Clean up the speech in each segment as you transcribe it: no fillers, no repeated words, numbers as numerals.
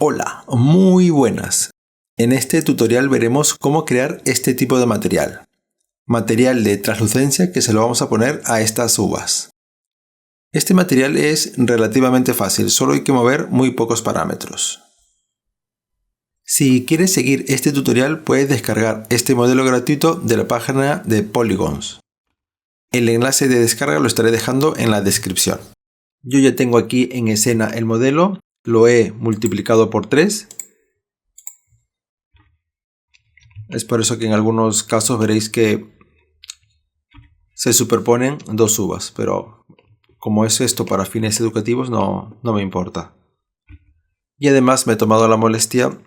Hola, muy buenas. En este tutorial veremos cómo crear este tipo de material. Material de translucencia que se lo vamos a poner a estas uvas. Este material es relativamente fácil, solo hay que mover muy pocos parámetros. Si quieres seguir este tutorial puedes descargar este modelo gratuito de la página de Polygons. El enlace de descarga lo estaré dejando en la descripción. Yo ya tengo aquí en escena el modelo, lo he multiplicado por 3. Es por eso que en algunos casos veréis que se superponen dos uvas, pero como es esto para fines educativos no me importa. Y además me he tomado la molestia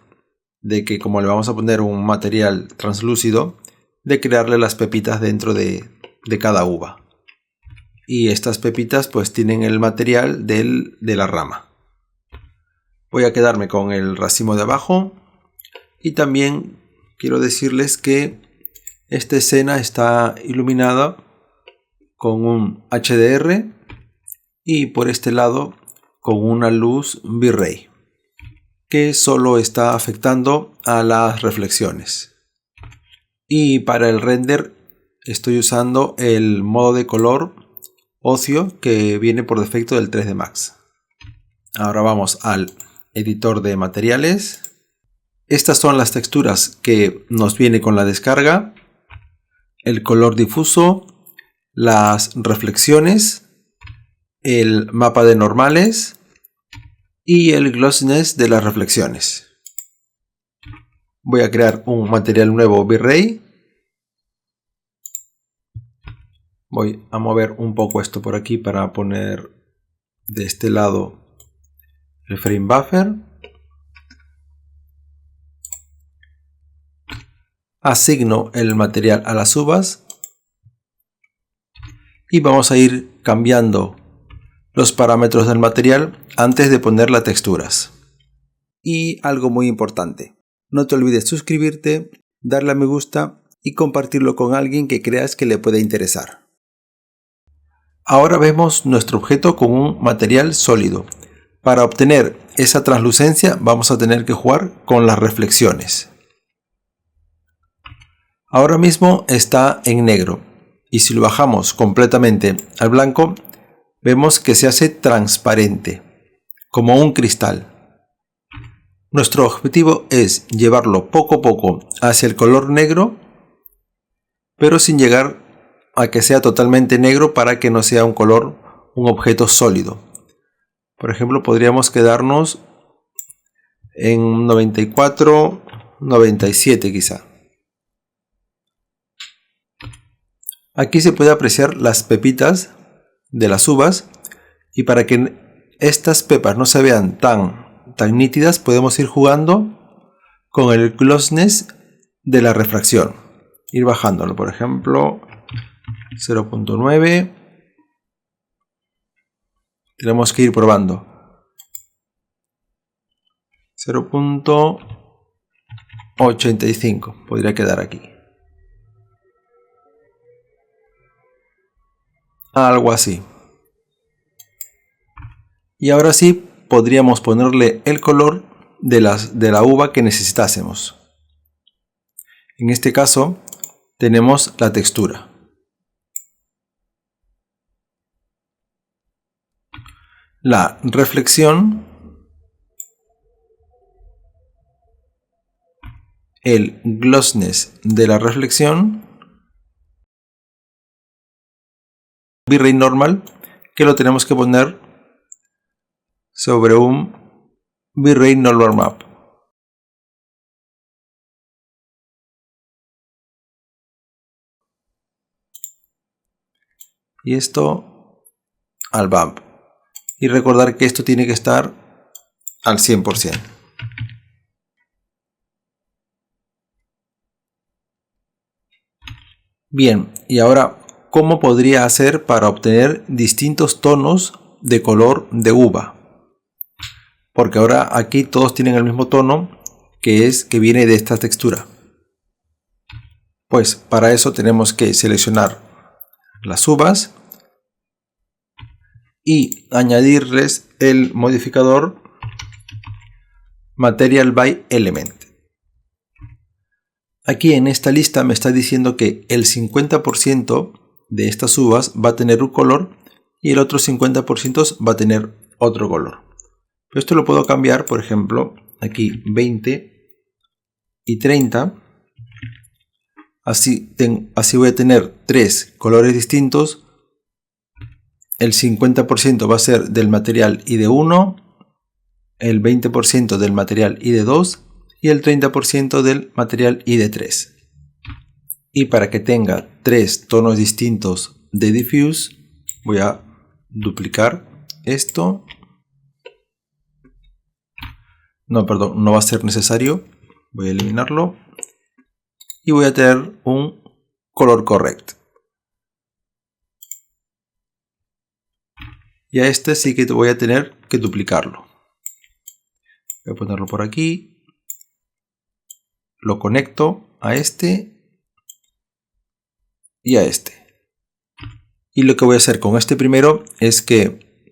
de que, como le vamos a poner un material translúcido, de crearle las pepitas dentro de cada uva. Y estas pepitas pues tienen el material de la rama. Voy a quedarme con el racimo de abajo y también quiero decirles que esta escena está iluminada con un HDR y por este lado con una luz V-Ray que solo está afectando a las reflexiones. Y para el render estoy usando el modo de color ocio que viene por defecto del 3D Max. Ahora vamos al editor de materiales. Estas son las texturas que nos viene con la descarga: el color difuso, las reflexiones, el mapa de normales y el glossiness de las reflexiones. Voy a crear un material nuevo V-Ray. Voy a mover un poco esto por aquí para poner de este lado el frame buffer. Asigno el material a las uvas y vamos a ir cambiando los parámetros del material antes de poner las texturas. Y algo muy importante, no te olvides suscribirte, darle a me gusta y compartirlo con alguien que creas que le pueda interesar. Ahora vemos nuestro objeto con un material sólido. Para obtener esa translucencia vamos a tener que jugar con las reflexiones. Ahora mismo está en negro y si lo bajamos completamente al blanco vemos que se hace transparente, como un cristal. Nuestro objetivo es llevarlo poco a poco hacia el color negro, pero sin llegar a que sea totalmente negro para que no sea un objeto sólido. Por ejemplo, podríamos quedarnos en 94, 97 quizá. Aquí se puede apreciar las pepitas de las uvas y para que estas pepas no se vean tan nítidas podemos ir jugando con el glossiness de la refracción. Ir bajándolo, por ejemplo 0.9. Tenemos que ir probando 0.85 podría quedar aquí. Algo así. Y ahora sí podríamos ponerle el color de la uva que necesitásemos. En este caso tenemos la textura. La reflexión, el glossiness de la reflexión, V-Ray normal que lo tenemos que poner sobre un V-Ray normal map. Y esto al bump. Y recordar que esto tiene que estar al 100%. Bien, y ahora, ¿cómo podría hacer para obtener distintos tonos de color de uva? Porque ahora aquí todos tienen el mismo tono que viene de esta textura. Pues para eso tenemos que seleccionar las uvas y añadirles el modificador Material by Element. Aquí en esta lista me está diciendo que el 50% de estas uvas va a tener un color y el otro 50% va a tener otro color. Pero esto lo puedo cambiar, por ejemplo, aquí 20 y 30. Así voy a tener 3 colores distintos. El 50% va a ser del material ID1, el 20% del material ID2 y el 30% del material ID3. Y para que tenga 3 tonos distintos de diffuse, voy a duplicar esto. No, perdón, no va a ser necesario. Voy a eliminarlo. Y voy a tener un color correct. Y a este sí que voy a tener que duplicarlo. Voy a ponerlo por aquí. Lo conecto a este y a este. Y lo que voy a hacer con este primero es que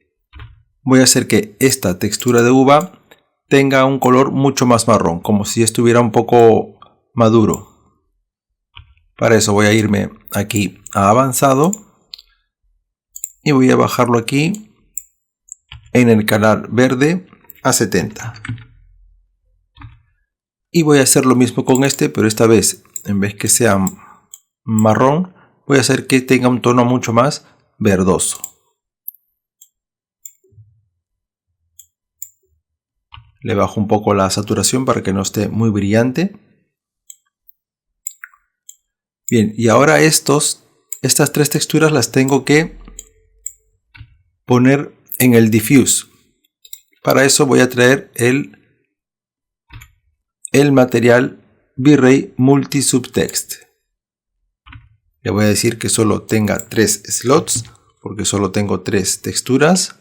voy a hacer que esta textura de uva tenga un color mucho más marrón, como si estuviera un poco maduro. Para eso voy a irme aquí a avanzado y voy a bajarlo aquí en el canal verde a 70. Y voy a hacer lo mismo con este, pero esta vez en vez que sea marrón, voy a hacer que tenga un tono mucho más verdoso. Le bajo un poco la saturación para que no esté muy brillante. Bien, y ahora estas 3 texturas las tengo que poner en el diffuse. Para eso voy a traer el material V-Ray Multi-Subtext. Le voy a decir que solo tenga 3 slots, porque solo tengo 3 texturas.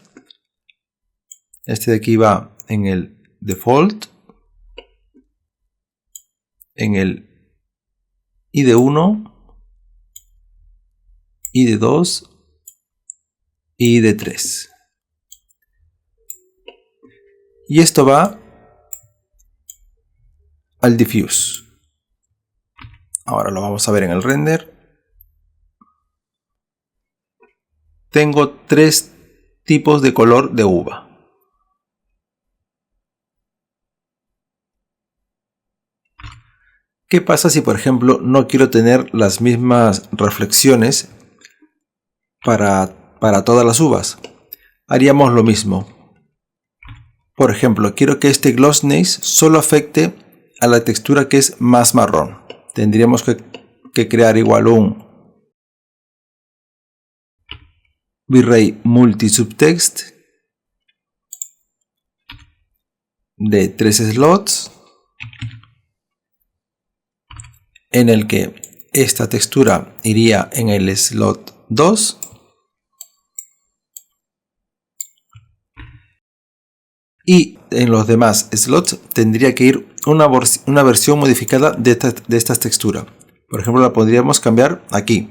Este de aquí va en el default, en el ID1, ID2 y ID3. Y esto va al diffuse. Ahora lo vamos a ver en el render. Tengo 3 tipos de color de uva. ¿Qué pasa si, por ejemplo, no quiero tener las mismas reflexiones para todas las uvas? Haríamos lo mismo. Por ejemplo, quiero que este glossiness solo afecte a la textura que es más marrón. Tendríamos que crear igual un V-Ray Multi-Subtext de 3 slots, en el que esta textura iría en el slot 2 y en los demás slots tendría que ir una versión modificada de esta textura. Por ejemplo, la podríamos cambiar aquí,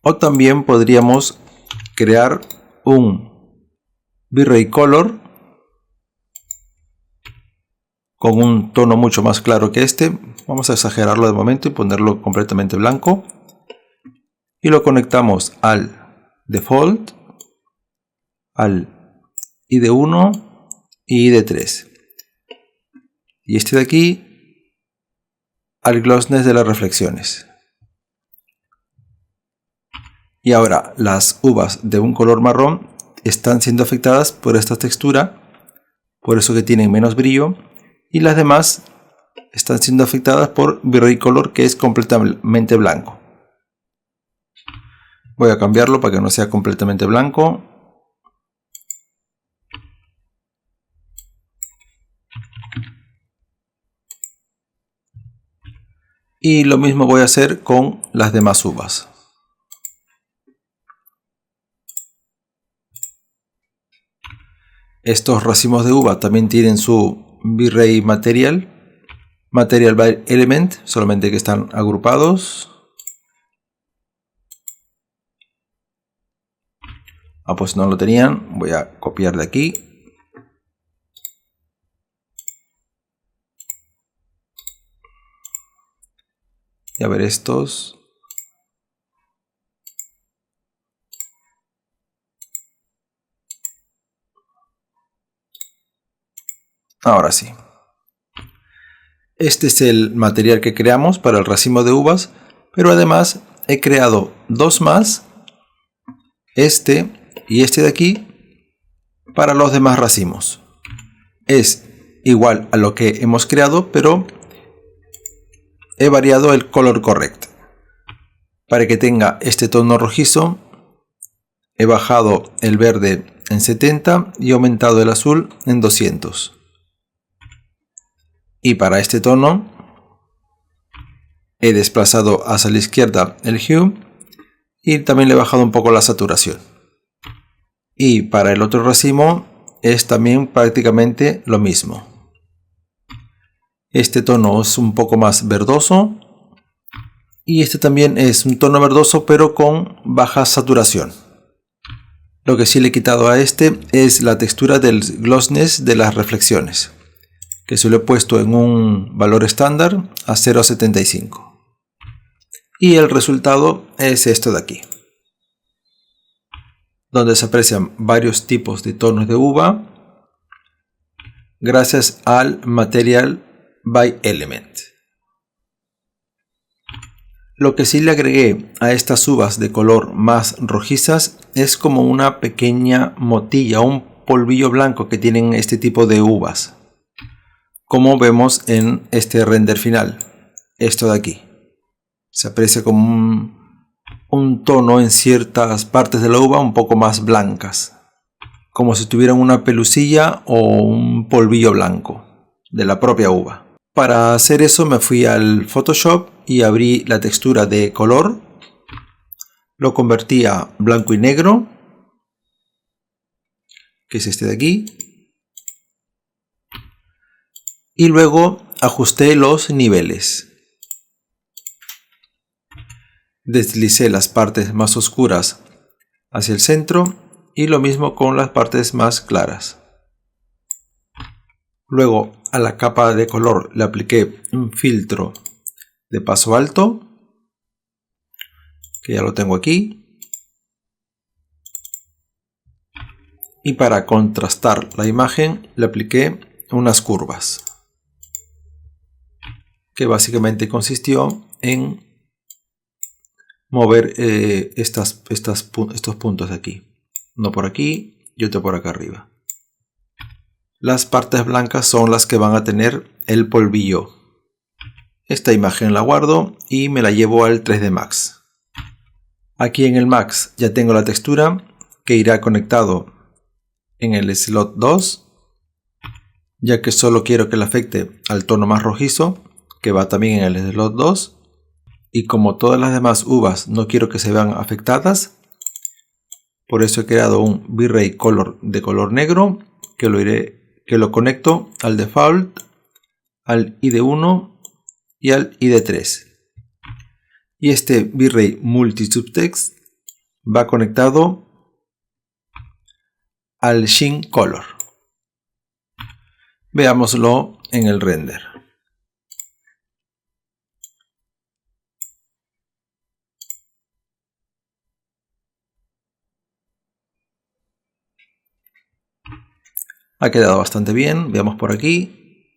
o también podríamos crear un V-Ray Color con un tono mucho más claro que este. Vamos a exagerarlo de momento y ponerlo completamente blanco. Y lo conectamos al default, al ID1 y ID3. Y este de aquí al glossiness de las reflexiones. Y ahora las uvas de un color marrón están siendo afectadas por esta textura, por eso que tienen menos brillo, y las demás están siendo afectadas por V-Ray Color, que es completamente blanco. Voy a cambiarlo para que no sea completamente blanco. Y lo mismo voy a hacer con las demás uvas. Estos racimos de uva también tienen su V-Ray Material by Element, solamente que están agrupados. Pues no lo tenían, voy a copiar de aquí. Y a ver estos. Ahora sí. Este es el material que creamos para el racimo de uvas, pero además he creado dos más, este y este de aquí, para los demás racimos. Es igual a lo que hemos creado, pero he variado el color correct. Para que tenga este tono rojizo, he bajado el verde en 70 y aumentado el azul en 200. Y para este tono he desplazado hacia la izquierda el hue y también le he bajado un poco la saturación. Y para el otro racimo es también prácticamente lo mismo. Este tono es un poco más verdoso y este también es un tono verdoso pero con baja saturación. Lo que sí le he quitado a este es la textura del glossness de las reflexiones, que se lo he puesto en un valor estándar a 0,75. Y el resultado es esto de aquí, donde se aprecian varios tipos de tonos de uva gracias al Material by Element. Lo que sí le agregué a estas uvas de color más rojizas es como una pequeña motilla, un polvillo blanco que tienen este tipo de uvas, como vemos en este render final. Esto de aquí se aprecia como un tono en ciertas partes de la uva un poco más blancas, como si tuvieran una pelusilla o un polvillo blanco de la propia uva. Para hacer eso me fui al Photoshop y abrí la textura de color, lo convertí a blanco y negro, que es este de aquí, y luego ajusté los niveles. Deslicé las partes más oscuras hacia el centro y lo mismo con las partes más claras. Luego a la capa de color le apliqué un filtro de paso alto, que ya lo tengo aquí. Y para contrastar la imagen le apliqué unas curvas, que básicamente consistió en mover estos puntos de aquí, uno por aquí y otro por acá arriba. Las partes blancas son las que van a tener el polvillo. Esta imagen la guardo y me la llevo al 3D Max. Aquí en el Max ya tengo la textura que irá conectado en el slot 2, ya que solo quiero que le afecte al tono más rojizo, que va también en el slot 2. Y como todas las demás uvas no quiero que se vean afectadas, por eso he creado un V-Ray Color de color negro que lo conecto al default, al ID1 y al ID3. Y este V-Ray Multi Subtext va conectado al Sheen Color. Veámoslo en el render. Ha quedado bastante bien, veamos por aquí.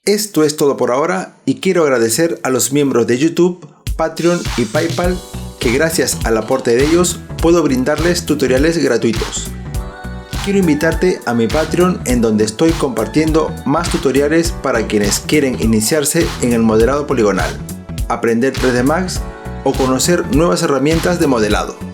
Esto es todo por ahora y quiero agradecer a los miembros de YouTube, Patreon y PayPal, que gracias al aporte de ellos puedo brindarles tutoriales gratuitos. Quiero invitarte a mi Patreon, en donde estoy compartiendo más tutoriales para quienes quieren iniciarse en el modelado poligonal, aprender 3D Max o conocer nuevas herramientas de modelado.